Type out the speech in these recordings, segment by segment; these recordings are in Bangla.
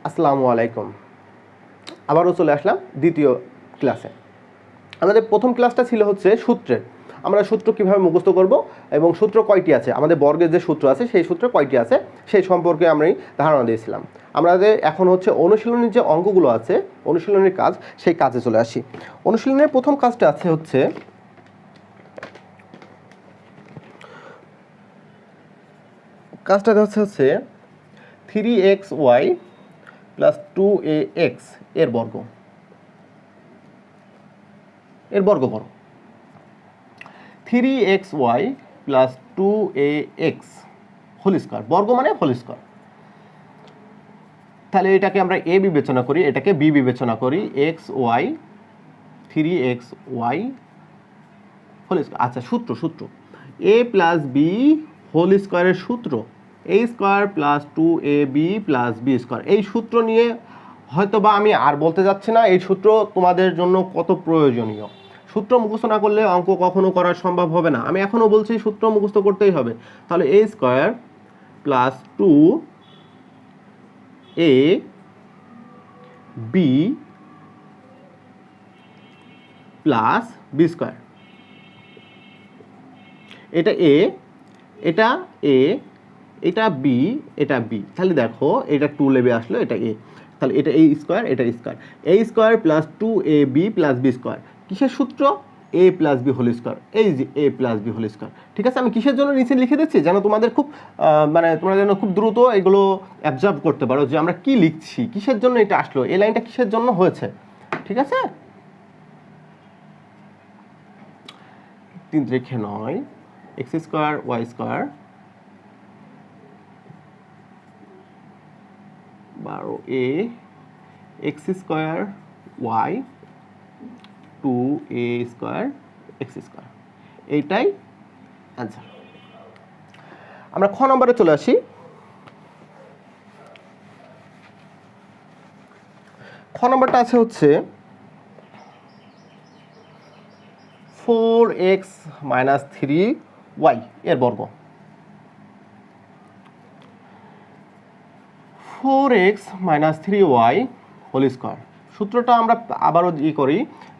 আসসালামু আলাইকুম। আবারও চলে আসলাম দ্বিতীয় ক্লাসে। আমাদের প্রথম ক্লাসটা ছিল হচ্ছে সূত্রের। আমরা সূত্র কিভাবে মুখস্থ করব এবং সূত্র কয়টি আছে, আমাদের বর্গের যে সূত্র আছে সেই সূত্র কয়টি আছে সেই সম্পর্কে আমরা ধারণা দিয়েছিলাম। আমাদের এখন হচ্ছে অনুশীলনের যে অঙ্কগুলো আছে, অনুশীলনের কাজ, সেই কাজে চলে আসি। অনুশীলনের প্রথম কাজটা আছে হচ্ছে হচ্ছে 3xy প্লাস 2ax এর বর্গ করো। 3xy plus 2ax whole square, বর্গ মানে হোল স্কয়ার। তাহলে এটাকে আমরা a বিবেচনা করি, এটাকে b বিবেচনা করি। xy 3xy whole square. আচ্ছা, সূত্র a প্লাস b হোল স্কয়ারের সূত্র a square plus 2ab plus b square. এই সূত্র নিয়ে হয়তো বা আমি আর বলতে যাচ্ছি না এই সূত্র তোমাদের জন্য কত প্রয়োজনীয়। সূত্র মুখস্থ না করলে অঙ্ক কখনো করা সম্ভব হবে না। আমি এখনও বলছি সূত্র মুখস্থ করতেই হবে। তাহলে a square plus 2ab plus b square. এটা a, এটা a, এটা b, এটা b। তাহলে দেখো এটা 2 লেবে আসলো, এটা a। তাহলে এটা a স্কয়ার, এটা square. a square plus 2ab plus b square কিসের সূত্র? a plus b whole square. এই যে a plus b whole square. ঠিক আছে, আমি কিসের জন্য নিচে লিখে দিচ্ছি যেন তোমাদের খুব তোমরা যেন খুব দ্রুত এগুলো অ্যাবজর্ব করতে পারো যে আমরা কি লিখছি, কিসের জন্য এটা আসলো, এই লাইনটা কিসের জন্য হয়েছে। ঠিক আছে, 3 × 9 x square y square 12a x square y 2a square x square. এইটাই অ্যান্সার। আমরা খ নম্বরে চলে আসি। খ নম্বরটা আছে হচ্ছে 4x মাইনাস 3y এর বর্গ। 4x minus 3y whole square. সূত্রটা আমরা আবারও করি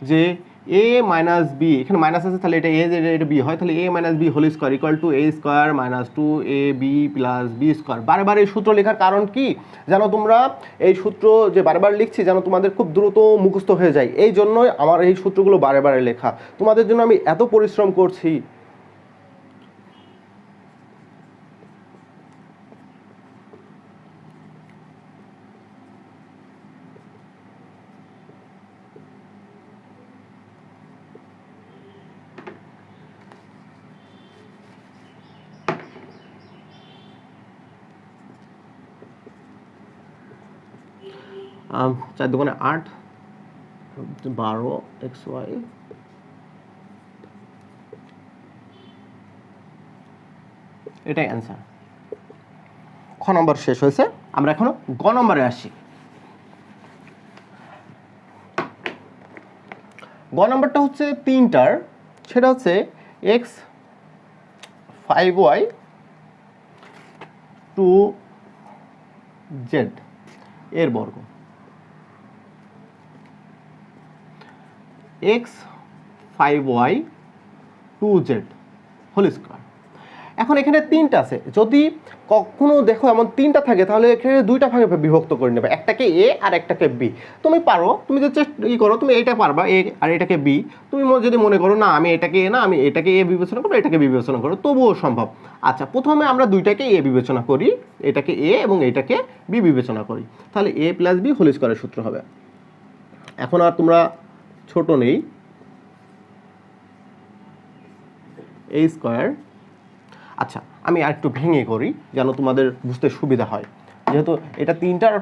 যে a মাইনাস b, এখানে মাইনাস আছে তাহলে এটা a, এটা b হয়, তাহলে a minus b whole square equal to a square minus 2ab plus b square. বারবার এই সূত্র লেখার কারণ কি জানো তোমরা? এই সূত্র যে বারবার লিখছি যেন তোমাদের খুব দ্রুত মুখস্থ হয়ে যায়, এই জন্যই আমার এই সূত্রগুলো বারে লেখা। তোমাদের জন্য আমি এত পরিশ্রম করছি। চার দুগুণে 8, 12 xy এটাই অ্যান্সার। খ নম্বর শেষ হয়েছে, আমরা এখনো গ নম্বরে আসি। গ নম্বরটা হচ্ছে 3টার, সেটা হচ্ছে x 5y 2z এর বর্গ। x 5y 2z whole square. এখন এখানে 3টা আছে, যদি কখনো দেখো এমন 3টা থাকে তাহলে এখানে 2টা ভাগে বিভক্ত করে নেবে, একটাকে a আর একটাকে b। তুমি পারো, তুমি যদি করো তুমি এটা পারবা a আর এটাকে b। তুমি যদি মনে করো না আমি এটাকে a না, আমি এটাকে a বিবেচনা করবো, এটাকে b বিবেচনা করো, তবুও সম্ভব। আচ্ছা, প্রথমে আমরা দুইটাকে a বিবেচনা করি, এটাকে a এবং এটাকে b বিবেচনা করি। তাহলে a প্লাস b হোল স্কয়ারের সূত্র হবে। এখন আর তোমরা ছোট নেই, a স্কয়ার। আচ্ছা, আমি আর একটু ভেঙে করি যেন তোমাদের বুঝতে সুবিধা হয়, যেহেতু এটা 3টার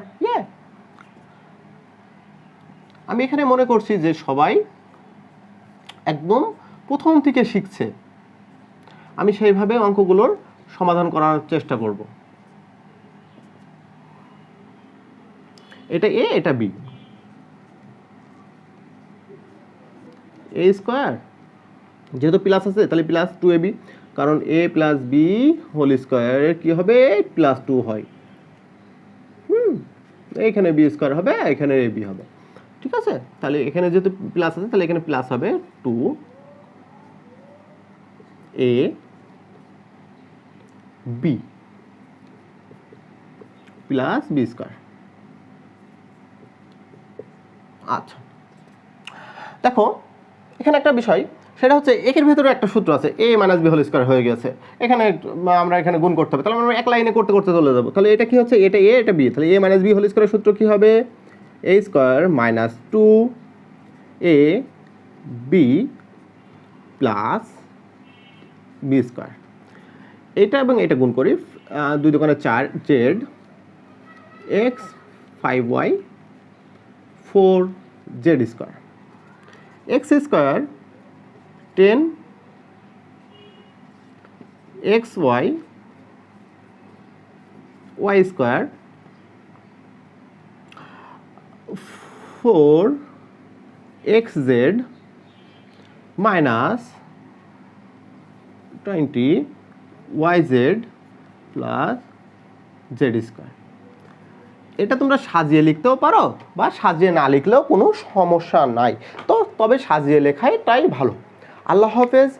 আমি এখানে মনে করছি যে সবাই একদম প্রথম থেকে শিখছে। আমি সেইভাবে অঙ্কগুলোর সমাধান করার চেষ্টা করব। এটা a, এটা b। a স্কয়ার যেহেতু প্লাস আছে তাহলে প্লাস 2ab, কারণ a plus b whole square কি হবে? প্লাস 2 হয়। এখানে বি স্কোয়ার হবে, এখানে এ বি হবে, ঠিক আছে। তাহলে এখানে যেহেতু প্লাস আছে তাহলে এখানে প্লাস হবে 2 A B plus B square. আচ্ছা দেখো এখানে একটা বিষয়, সেটা হচ্ছে একের ভেতরে একটা সূত্র আছে, এ মাইনাস বি হোল স্কোয়ার হয়ে গেছে, এখানে আমরা এখানে গুণ করতে হবে, তাহলে আমরা এক লাইনে করতে করতে চলে যাবো। তাহলে এটা কি হচ্ছে, এটা এ এটা বি, তাহলে এ মাইনাস বি হোল স্কোয়ারের সূত্র কি হবে, এ square minus 2 A B plus B square. এটা এবং এটা গুণ করি, 2 দোকানে 4 Z x 5y 4 Z square, x square 10 xy y square 4 xz minus 20 yz plus Z square. এটা তোমরা সাজিয়ে লিখতেও পারো বা সাজিয়ে না লিখলেও কোনো সমস্যা নাই, তো তবে সাজিয়ে লেখাটাই ভালো। আল্লাহ হাফেজ।